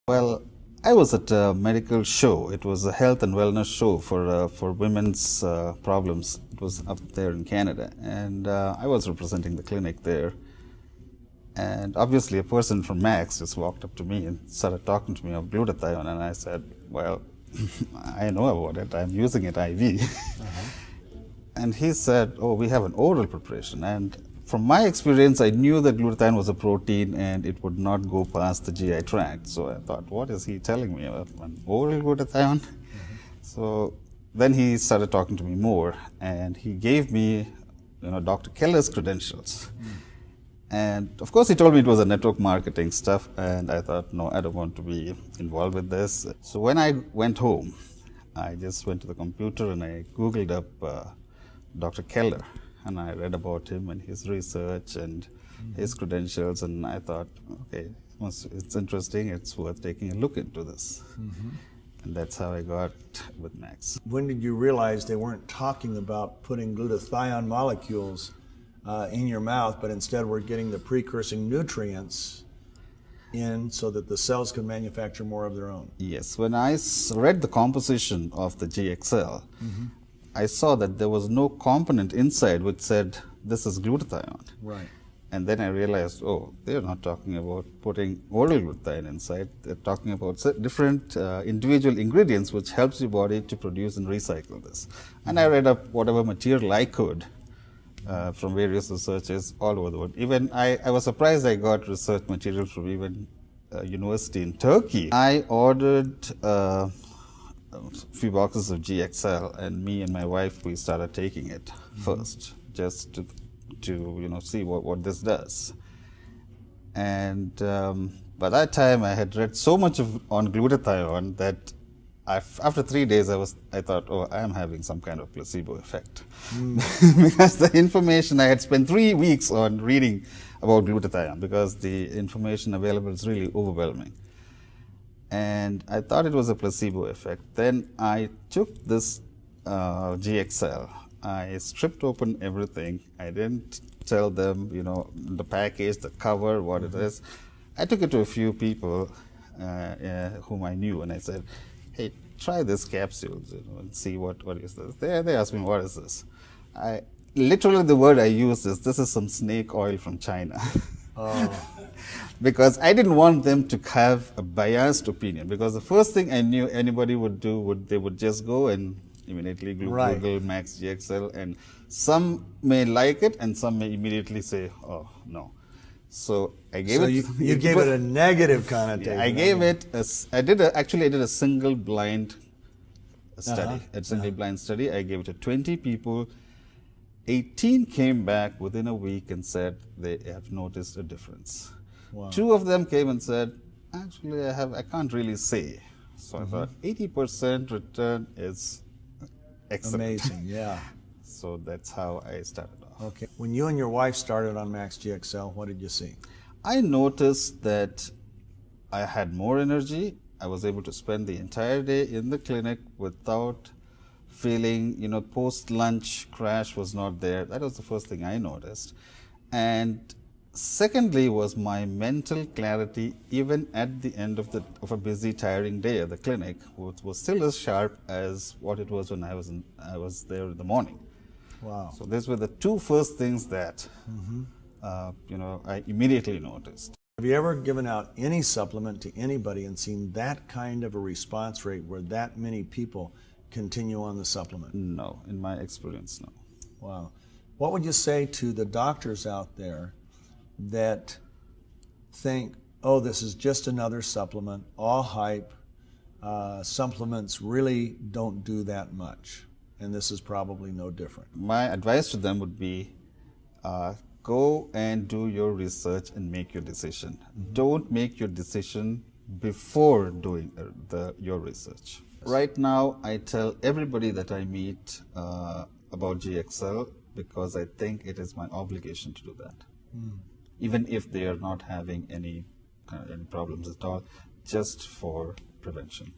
Well, I was at a medical show. It was a health and wellness show for women's problems. It was up there in Canada, and I was representing the clinic there. And obviously, a person from Max just walked up to me and started talking to me of glutathione, and I said, "Well, I know about it. I'm using it IV." And he said, "Oh, we have an oral preparation." And from my experience, I knew that glutathione was a protein and it would not go past the GI tract. So I thought, what is he telling me about an oral glutathione? So then he started talking to me more, and he gave me, Dr. Keller's credentials. And of course, he told me it was a network marketing stuff, and I thought, no, I don't want to be involved with this. So when I went home, I just went to the computer and I Googled up Dr. Keller, and I read about him and his research and his credentials, and I thought, okay, it's interesting, it's worth taking a look into this. And that's how I got with Max. When did you realize they weren't talking about putting glutathione molecules in your mouth, but instead were getting the precursing nutrients in so that the cells could manufacture more of their own? Yes, when I read the composition of the GXL, I saw that there was no component inside which said this is glutathione. Right. And then I realized, oh, they're not talking about putting oral glutathione inside. They're talking about different individual ingredients which helps your body to produce and recycle this. And I read up whatever material I could from various researchers all over the world. Even I was surprised I got research material from even a university in Turkey. I ordered a few boxes of GXL, and me and my wife, we started taking it first, just to see what this does. And by that time, I had read so much on glutathione that after 3 days, I thought, oh, I am having some kind of placebo effect. Because the information, I had spent 3 weeks on reading about glutathione because the information available is really overwhelming. And I thought it was a placebo effect. Then I took this GXL. I stripped open everything. I didn't tell them, the package, the cover, what it is. I took it to a few people whom I knew, and I said, hey, try this capsule, and see what is this. They asked me, what is this? Literally the word I used is, this is some snake oil from China. Oh. Because I didn't want them to have a biased opinion, because the first thing I knew anybody would do, they would just go and immediately Google Max GXL, and some may like it and some may immediately say, oh, no. So I gave it. So you gave it a negative connotation. Yeah, I gave it actually I did a single blind study. A single blind study. I gave it to 20 people. 18 came back within a week and said they have noticed a difference. Wow. 2 of them came and said, actually, I can't really say. So I thought 80% return is excellent. Amazing, yeah. So that's how I started off. Okay. When you and your wife started on Max GXL, what did you see? I noticed that I had more energy. I was able to spend the entire day in the clinic without feeling, post-lunch crash was not there. That was the first thing I noticed. And secondly was my mental clarity, even at the end of a busy, tiring day at the clinic, which was still as sharp as what it was when I was there in the morning. Wow. So these were the 2 first things that, I immediately noticed. Have you ever given out any supplement to anybody and seen that kind of a response rate where that many people continue on the supplement? No, in my experience, no. Wow. What would you say to the doctors out there that think, oh, this is just another supplement, all hype, supplements really don't do that much, and this is probably no different? My advice to them would be, go and do your research and make your decision. Don't make your decision before doing your research. Right now, I tell everybody that I meet about GXL because I think it is my obligation to do that. Even if they are not having any problems at all, just for prevention.